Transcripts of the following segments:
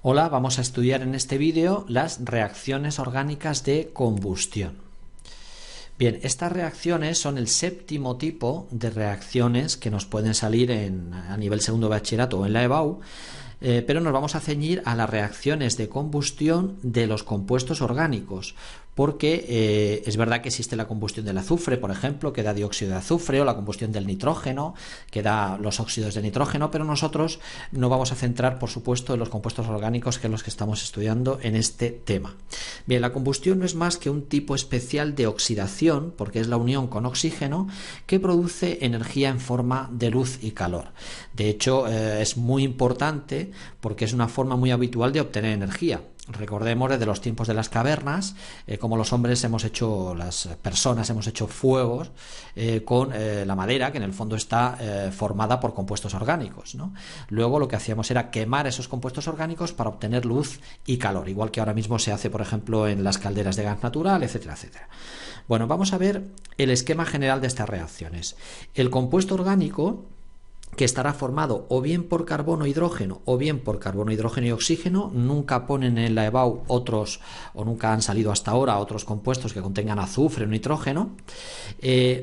Hola, vamos a estudiar en este vídeo las reacciones orgánicas de combustión. Bien, estas reacciones son el séptimo tipo de reacciones que nos pueden salir a nivel segundo de bachillerato o en la EBAU, pero nos vamos a ceñir a las reacciones de combustión de los compuestos orgánicos, porque es verdad que existe la combustión del azufre, por ejemplo, que da dióxido de azufre, o la combustión del nitrógeno, que da los óxidos de nitrógeno, pero nosotros nos vamos a centrar, por supuesto, en los compuestos orgánicos, que es los que estamos estudiando en este tema. Bien, la combustión no es más que un tipo especial de oxidación, porque es la unión con oxígeno, que produce energía en forma de luz y calor. De hecho, es muy importante porque es una forma muy habitual de obtener energía. Recordemos desde los tiempos de las cavernas, como los hombres las personas hemos hecho fuegos con la madera, que en el fondo está formada por compuestos orgánicos, ¿no? Luego lo que hacíamos era quemar esos compuestos orgánicos para obtener luz y calor, igual que ahora mismo se hace, por ejemplo, en las calderas de gas natural, etcétera, etcétera. Bueno, vamos a ver el esquema general de estas reacciones. El compuesto orgánico, que estará formado o bien por carbono, hidrógeno o bien por carbono, hidrógeno y oxígeno. Nunca ponen en la EBAU otros, o nunca han salido hasta ahora otros compuestos que contengan azufre o nitrógeno.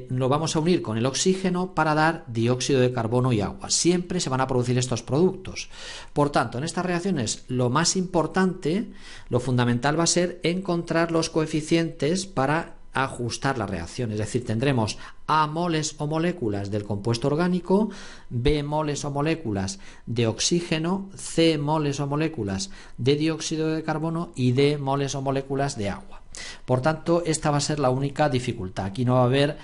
Lo vamos a unir con el oxígeno para dar dióxido de carbono y agua. Siempre se van a producir estos productos. Por tanto, en estas reacciones lo más importante, lo fundamental va a ser encontrar los coeficientes para ajustar la reacción, es decir, tendremos A moles o moléculas del compuesto orgánico, B moles o moléculas de oxígeno, C moles o moléculas de dióxido de carbono y D moles o moléculas de agua. Por tanto, esta va a ser la única dificultad. Aquí no va a haber,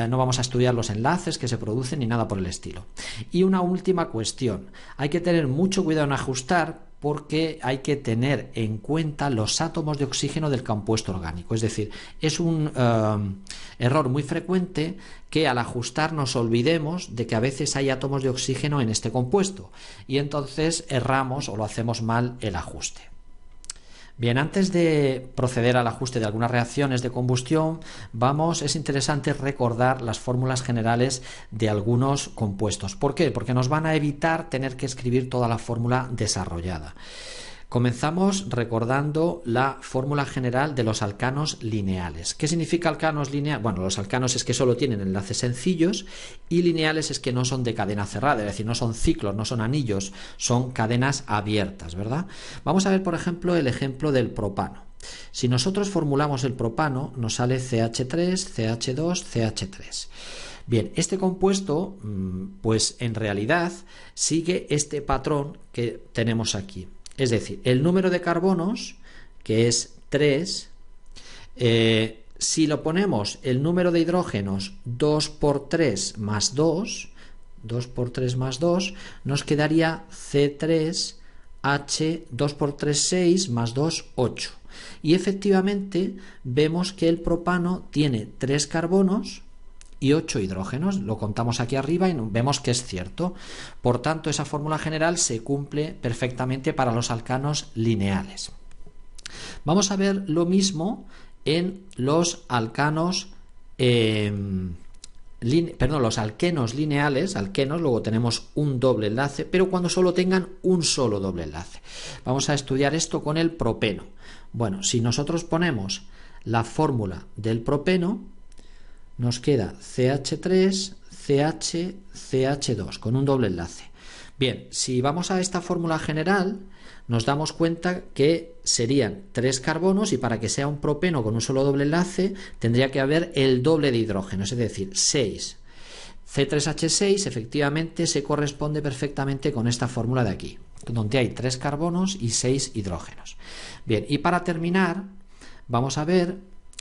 no vamos a estudiar los enlaces que se producen ni nada por el estilo. Y una última cuestión: hay que tener mucho cuidado en ajustar, porque hay que tener en cuenta los átomos de oxígeno del compuesto orgánico. Es decir, es un error muy frecuente que al ajustar nos olvidemos de que a veces hay átomos de oxígeno en este compuesto y entonces erramos o lo hacemos mal el ajuste. Bien, antes de proceder al ajuste de algunas reacciones de combustión, es interesante recordar las fórmulas generales de algunos compuestos. ¿Por qué? Porque nos van a evitar tener que escribir toda la fórmula desarrollada. Comenzamos recordando la fórmula general de los alcanos lineales. ¿Qué significa alcanos lineales? Bueno, los alcanos es que solo tienen enlaces sencillos, y lineales es que no son de cadena cerrada, es decir, no son ciclos, no son anillos, son cadenas abiertas, ¿verdad? Vamos a ver, por ejemplo, el ejemplo del propano. Si nosotros formulamos el propano, nos sale CH3, CH2, CH3. Bien, este compuesto, pues en realidad sigue este patrón que tenemos aquí. Es decir, el número de carbonos, que es 3, si lo ponemos el número de hidrógenos 2 por 3 más 2, 2 por 3 más 2, nos quedaría C3H, 2 por 3, 6, más 2, 8. Y efectivamente vemos que el propano tiene 3 carbonos y 8 hidrógenos. Lo contamos aquí arriba y vemos que es cierto. Por tanto, esa fórmula general se cumple perfectamente para los alcanos lineales. Vamos a ver lo mismo en los alcanos los alquenos lineales. Alquenos, luego tenemos un doble enlace, pero cuando solo tengan un solo doble enlace. Vamos a estudiar esto con el propeno. Bueno, si nosotros ponemos la fórmula del propeno, nos queda CH3, CH, CH2, con un doble enlace. Bien, si vamos a esta fórmula general, nos damos cuenta que serían 3 carbonos, y para que sea un propeno con un solo doble enlace, tendría que haber el doble de hidrógenos, es decir, 6. C3H6 efectivamente se corresponde perfectamente con esta fórmula de aquí, donde hay 3 carbonos y 6 hidrógenos. Bien, y para terminar, vamos a ver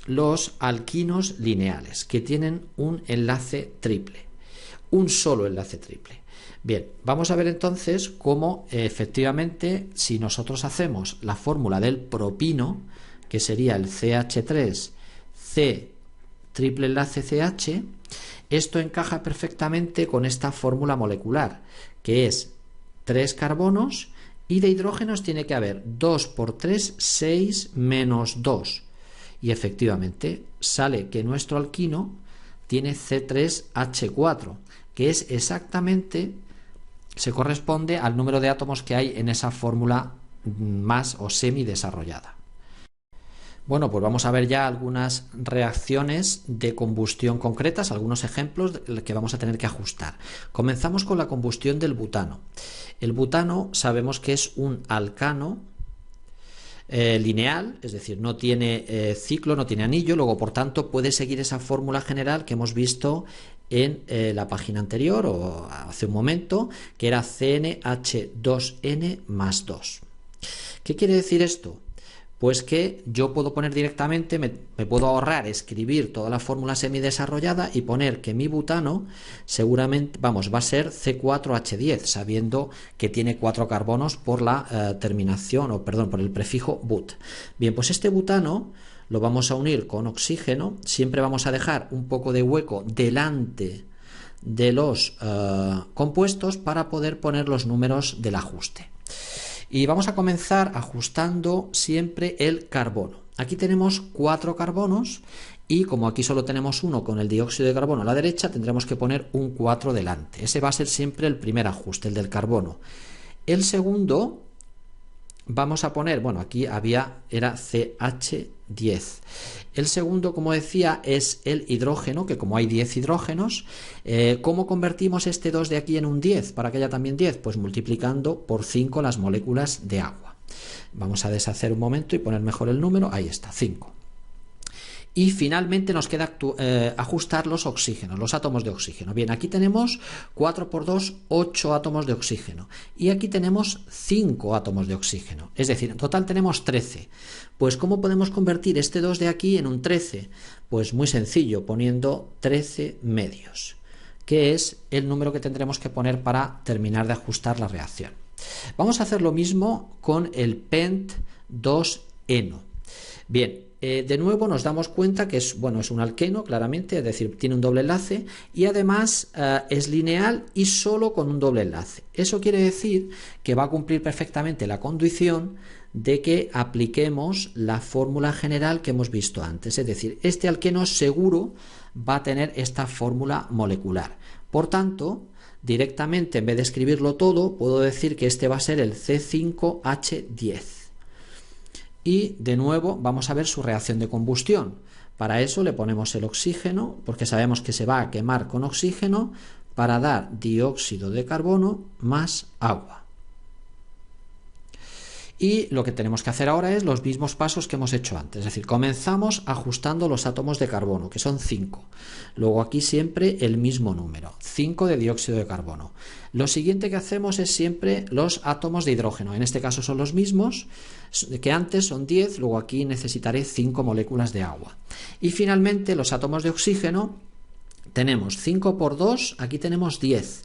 los alquinos lineales, que tienen un enlace triple, un solo enlace triple. Bien, vamos a ver entonces cómo efectivamente, si nosotros hacemos la fórmula del propino, que sería el CH3, C, triple enlace CH, esto encaja perfectamente con esta fórmula molecular, que es 3 carbonos, y de hidrógenos tiene que haber 2 por 3, 6 menos 2. Y efectivamente sale que nuestro alquino tiene C3H4, que es exactamente, se corresponde al número de átomos que hay en esa fórmula más o semidesarrollada. Bueno, pues vamos a ver ya algunas reacciones de combustión concretas, algunos ejemplos que vamos a tener que ajustar. Comenzamos con la combustión del butano. El butano sabemos que es un alcano lineal, es decir, no tiene ciclo, no tiene anillo, luego por tanto puede seguir esa fórmula general que hemos visto en la página anterior o hace un momento, que era CnH2n más 2. ¿Qué quiere decir esto? Pues que yo puedo poner directamente, me puedo ahorrar escribir toda la fórmula semidesarrollada y poner que mi butano seguramente, vamos, va a ser C4H10, sabiendo que tiene 4 carbonos por la terminación, o perdón, por el prefijo but. Bien, pues este butano lo vamos a unir con oxígeno, siempre vamos a dejar un poco de hueco delante de los compuestos para poder poner los números del ajuste. Y vamos a comenzar ajustando siempre el carbono. Aquí tenemos 4 carbonos y como aquí solo tenemos uno con el dióxido de carbono a la derecha, tendremos que poner un 4 delante. Ese va a ser siempre el primer ajuste, el del carbono. El segundo vamos a poner, bueno, aquí era CH10. El segundo, como decía, es el hidrógeno, que como hay 10 hidrógenos, ¿cómo convertimos este 2 de aquí en un 10 para que haya también 10? Pues multiplicando por 5 las moléculas de agua. Vamos a deshacer un momento y poner mejor el número, ahí está, 5. Y finalmente nos queda ajustar los oxígenos, los átomos de oxígeno. Bien, aquí tenemos 4 por 2, 8 átomos de oxígeno. Y aquí tenemos 5 átomos de oxígeno. Es decir, en total tenemos 13. Pues ¿cómo podemos convertir este 2 de aquí en un 13? Pues muy sencillo, poniendo 13 medios, que es el número que tendremos que poner para terminar de ajustar la reacción. Vamos a hacer lo mismo con el Pent 2-eno. Bien, de nuevo nos damos cuenta que es un alqueno, claramente, es decir, tiene un doble enlace y además es lineal y solo con un doble enlace. Eso quiere decir que va a cumplir perfectamente la condición de que apliquemos la fórmula general que hemos visto antes. Es decir, este alqueno seguro va a tener esta fórmula molecular. Por tanto, directamente en vez de escribirlo todo, puedo decir que este va a ser el C5H10. Y de nuevo vamos a ver su reacción de combustión. Para eso le ponemos el oxígeno, porque sabemos que se va a quemar con oxígeno para dar dióxido de carbono más agua. Y lo que tenemos que hacer ahora es los mismos pasos que hemos hecho antes, es decir, comenzamos ajustando los átomos de carbono, que son 5. Luego aquí siempre el mismo número, 5 de dióxido de carbono. Lo siguiente que hacemos es siempre los átomos de hidrógeno, en este caso son los mismos que antes, son 10, luego aquí necesitaré 5 moléculas de agua. Y finalmente los átomos de oxígeno, tenemos 5 por 2, aquí tenemos 10,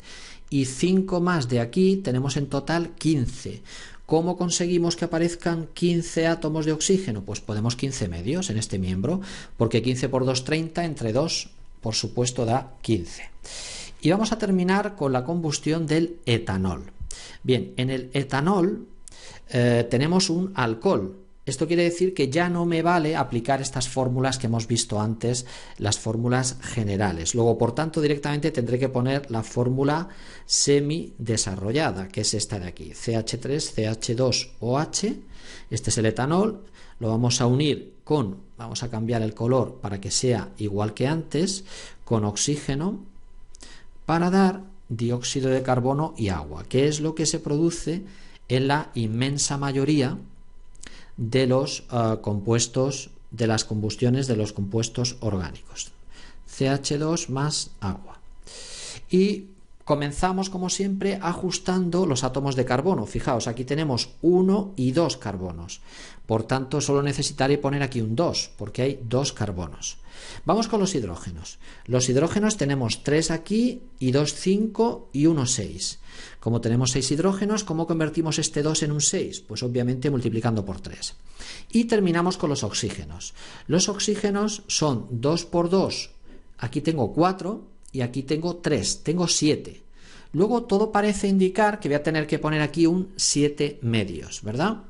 y 5 más de aquí tenemos en total 15. ¿Cómo conseguimos que aparezcan 15 átomos de oxígeno? Pues ponemos 15 medios en este miembro, porque 15 por 2, 30, entre 2, por supuesto, da 15. Y vamos a terminar con la combustión del etanol. Bien, en el etanol tenemos un alcohol. Esto quiere decir que ya no me vale aplicar estas fórmulas que hemos visto antes, las fórmulas generales. Luego, por tanto, directamente tendré que poner la fórmula semidesarrollada, que es esta de aquí, CH3, CH2OH. Este es el etanol. Lo vamos a unir vamos a cambiar el color para que sea igual que antes, con oxígeno, para dar dióxido de carbono y agua, que es lo que se produce en la inmensa mayoría de los compuestos, de las combustiones de los compuestos orgánicos. CH2 más agua. Y comenzamos, como siempre, ajustando los átomos de carbono. Fijaos, aquí tenemos 1 y 2 carbonos. Por tanto, solo necesitaré poner aquí un 2, porque hay 2 carbonos. Vamos con los hidrógenos. Los hidrógenos tenemos 3 aquí, y 2, 5 y 1, 6. Como tenemos 6 hidrógenos, ¿cómo convertimos este 2 en un 6? Pues obviamente multiplicando por 3. Y terminamos con los oxígenos. Los oxígenos son 2 por 2. Aquí tengo 4 y aquí tengo 3. Tengo 7. Luego todo parece indicar que voy a tener que poner aquí un 7 medios, ¿verdad?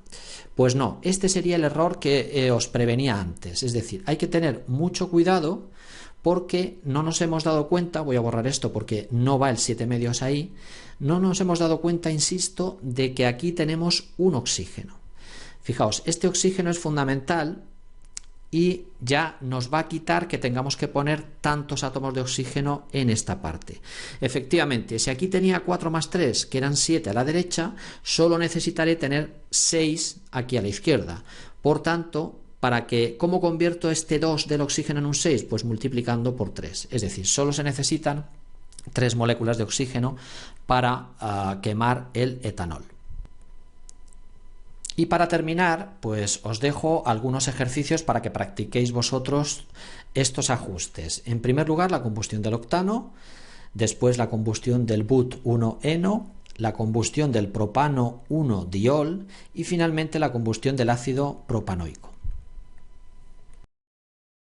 Pues no, este sería el error que os prevenía antes. Es decir, hay que tener mucho cuidado porque no nos hemos dado cuenta, voy a borrar esto porque no va el 7 medios ahí, no nos hemos dado cuenta, insisto, de que aquí tenemos un oxígeno. Fijaos, este oxígeno es fundamental y ya nos va a quitar que tengamos que poner tantos átomos de oxígeno en esta parte. Efectivamente, si aquí tenía 4 más 3, que eran 7 a la derecha, solo necesitaré tener 6 aquí a la izquierda. Por tanto, ¿cómo convierto este 2 del oxígeno en un 6? Pues multiplicando por 3. Es decir, solo se necesitan 3 moléculas de oxígeno para quemar el etanol. Y para terminar, pues os dejo algunos ejercicios para que practiquéis vosotros estos ajustes. En primer lugar, la combustión del octano, después la combustión del but-1-eno, la combustión del propano-1-diol y finalmente la combustión del ácido propanoico.